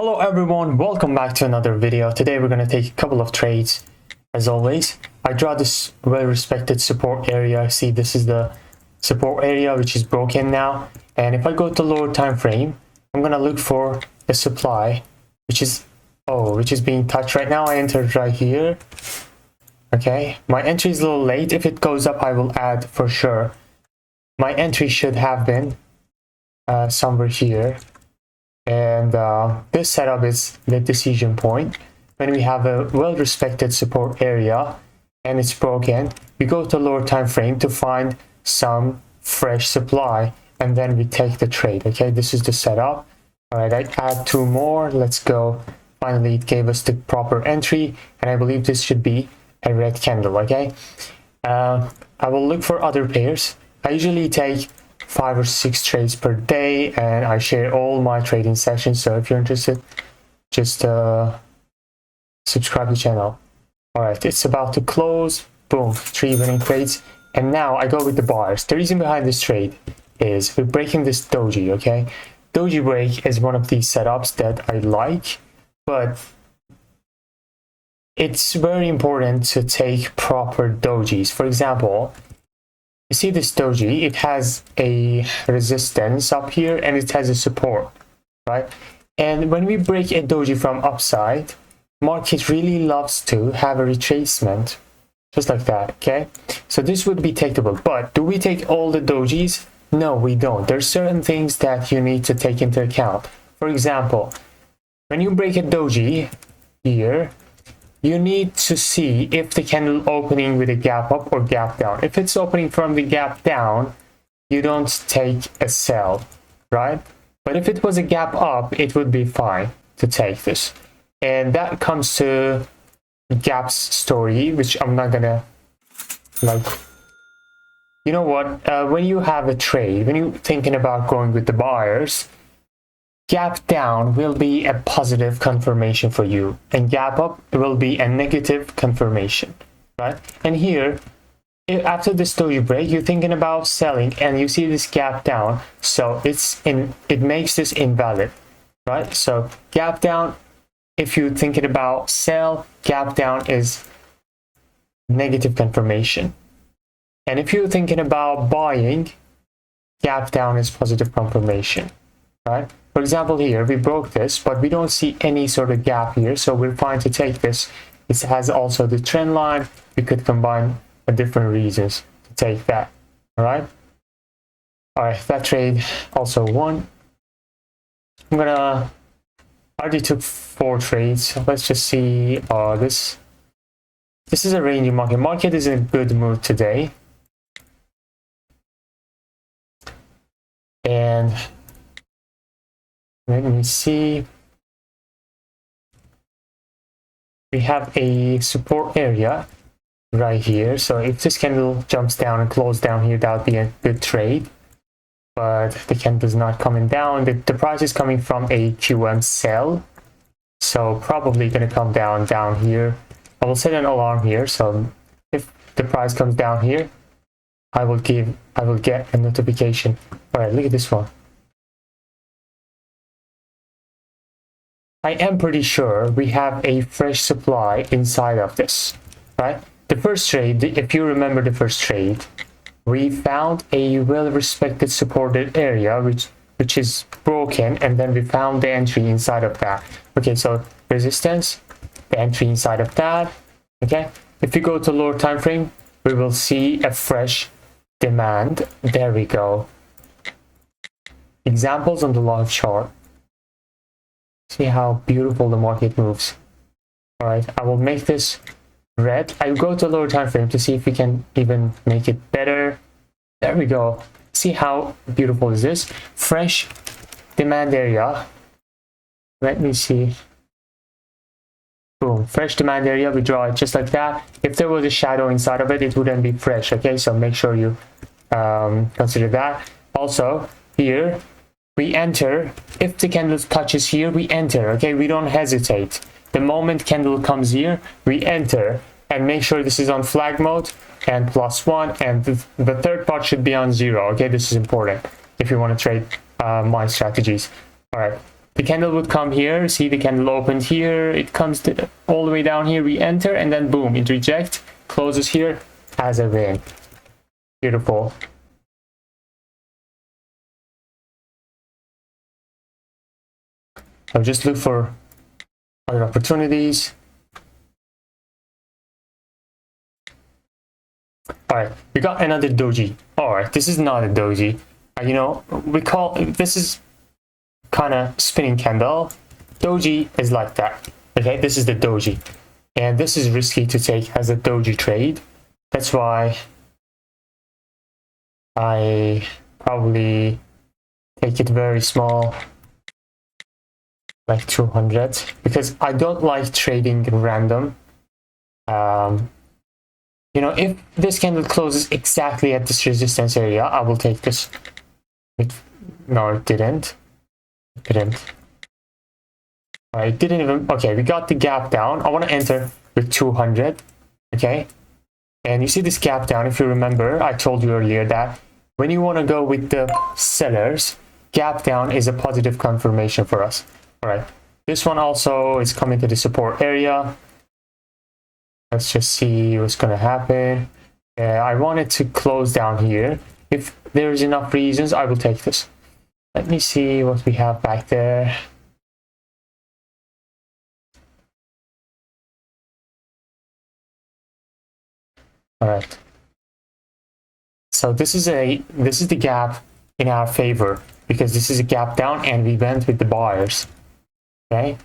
Hello everyone, welcome back to another video. Today we're going to take a couple of trades. As always, I draw this well-respected support area. See, this is the support area which is broken now. And if I go to lower time frame, I'm going to look for the supply which is being touched right now. I entered right here. Okay, my entry is a little late. If it goes up, I will add for sure. My entry should have been somewhere here. And this setup is the decision point. When we have a well-respected support area and it's broken, we go to lower time frame to find some fresh supply, and then we take the trade. Okay, this is the setup. All right, I add two more. Let's go. Finally, it gave us the proper entry, and I believe this should be a red candle. Okay, I will look for other pairs. I usually take 5 or 6 trades per day, and I share all my trading sessions. So if you're interested, just subscribe to the channel. All right, it's about to close. Boom, 3 winning trades. And now I go with the buyers. The reason behind this trade is we're breaking this doji. Okay, doji break is one of these setups that I like, but it's very important to take proper dojis. For example, you see this doji, it has a resistance up here and it has a support, right? And when we break a doji from upside, market really loves to have a retracement, just like that, okay? So this would be takeable, but do we take all the dojis? No, we don't. There's certain things that you need to take into account. For example, when you break a doji here, you need to see if the candle opening with a gap up or gap down. If it's opening from the gap down, you don't take a sell, right? But if it was a gap up, it would be fine to take this. And that comes to gaps story, which I'm not gonna like. You know what? When you have a trade, when you're thinking about going with the buyers, gap down will be a positive confirmation for you, and gap up will be a negative confirmation, right? And here, after this doji break, you're thinking about selling and you see this gap down, so it makes this invalid, right? So gap down, if you're thinking about sell, gap down is negative confirmation. And if you're thinking about buying, gap down is positive confirmation, right? For example, here we broke this, but we don't see any sort of gap here, so we're fine to take this. It has also the trend line. We could combine different reasons to take that. All right, that trade also won. I already took 4 trades. Let's just see. This is a rangy market. Market is in a good mood today, and let me see. We have a support area right here. So if this candle jumps down and closes down here, that would be a good trade. But the candle is not coming down. The price is coming from a QM sell. So probably going to come down here. I will set an alarm here. So if the price comes down here, I will get a notification. All right, look at this one. I am pretty sure we have a fresh supply inside of this, right? The first trade, if you remember the first trade, we found a well-respected supported area which is broken, and then we found the entry inside of that. Okay, so resistance, the entry inside of that. Okay, if we go to lower time frame, we will see a fresh demand. There we go. Examples on the log chart. See how beautiful the market moves. All right, I will make this red. I will go to lower time frame to see if we can even make it better. There we go. See how beautiful is this? Fresh demand area. Let me see. Boom, fresh demand area. We draw it just like that. If there was a shadow inside of it, it wouldn't be fresh. Okay, so make sure you consider that. Also, here we enter. If the candle touches here, we enter. Okay, we don't hesitate. The moment candle comes here, we enter, and make sure this is on flag mode and +1, and the third part should be on 0. Okay, this is important if you want to trade my strategies. All right, the candle would come here. See, the candle opened here. It comes to, all the way down here. We enter, and then boom, it rejects, closes here, has a win. Beautiful. I'll just look for other opportunities. All right, we got another doji. All right, this is not a doji. You know, we call this is kind of spinning candle. Doji is like that. Okay, this is the doji, and this is risky to take as a doji trade. That's why I probably take it very small, like 200, because I don't like trading random. You know, if this candle closes exactly at this resistance area, I will take this. No, it didn't. It didn't. All right, it didn't even. Okay, we got the gap down. I want to enter with 200. Okay, and you see this gap down. If you remember, I told you earlier that when you want to go with the sellers, gap down is a positive confirmation for us. All right, this one also is coming to the support area. Let's just see what's going to happen. I wanted to close down here. If there's enough reasons, I will take this. Let me see what we have back there. All right. So this is the gap in our favor, because this is a gap down and we went with the buyers. Okay.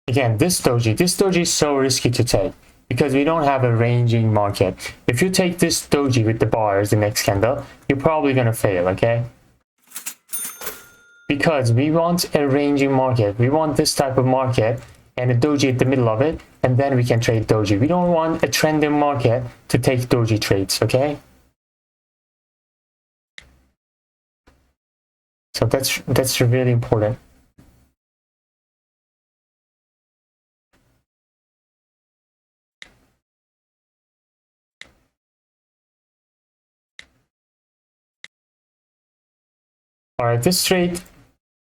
Again, this doji is so risky to take because we don't have a ranging market. If you take this doji with the buyers, the next candle, you're probably going to fail, okay? Because we want a ranging market. We want this type of market and a doji at the middle of it, and then we can trade doji. We don't want a trending market to take doji trades, okay? So that's really important. All right, this trade,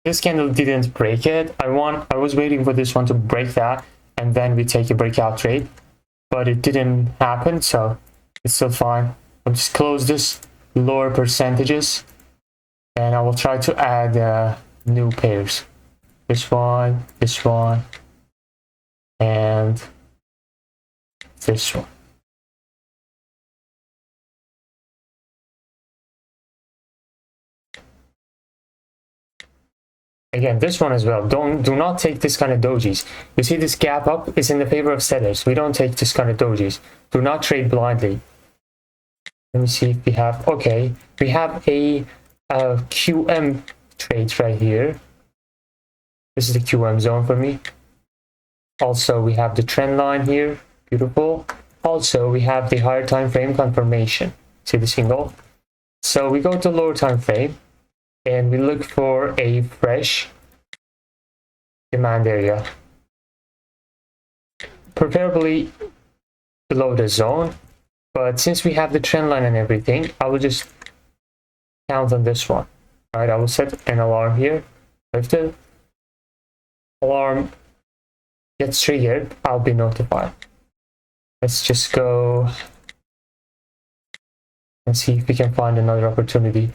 this candle didn't break it. I was waiting for this one to break that, and then we take a breakout trade, but it didn't happen, so it's still fine. I'll just close this lower percentages, and I will try to add new pairs. This one, and this one. Again, this one as well. Do not take this kind of dojis. You see this gap up is in the favor of sellers. We don't take this kind of dojis. Do not trade blindly. Let me see if we have. Okay, we have a QM trade right here. This is the QM zone for me. Also, we have the trend line here. Beautiful. Also, we have the higher time frame confirmation. See the single. So we go to lower time frame, and we look for a fresh demand area, preferably below the zone. But since we have the trend line and everything, I will just count on this one. All right, I will set an alarm here. If the alarm gets triggered, I'll be notified. Let's just go and see if we can find another opportunity.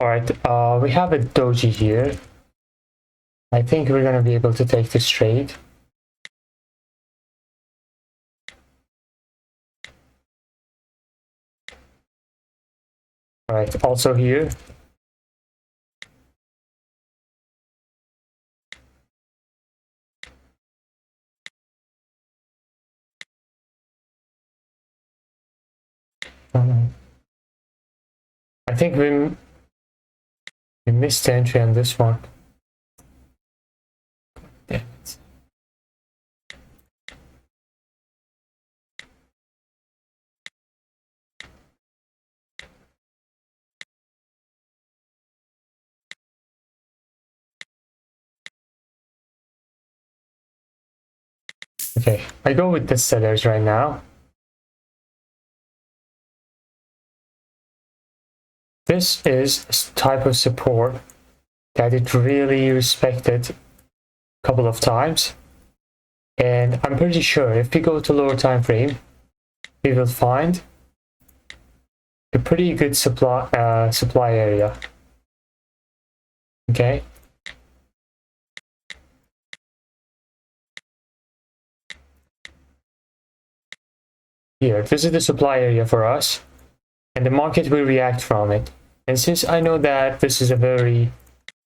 All right, we have a doji here. I think we're going to be able to take this trade. All right, also here. I think we missed the entry on this one. Damn it. Okay, I go with the sellers right now. This is a type of support that it really respected a couple of times. And I'm pretty sure if we go to lower time frame, we will find a pretty good supply area. Okay. Here, this is the supply area for us, and the market will react from it. And since I know that this is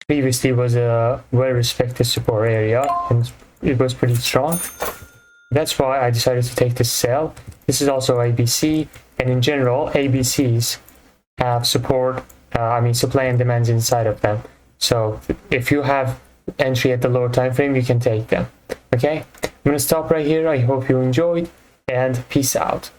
previously was a well-respected support area, and it was pretty strong, that's why I decided to take this sell. This is also ABC, and in general, ABCs have support, supply and demands inside of them. So if you have entry at the lower time frame, you can take them. Okay, I'm gonna stop right here. I hope you enjoyed, and peace out.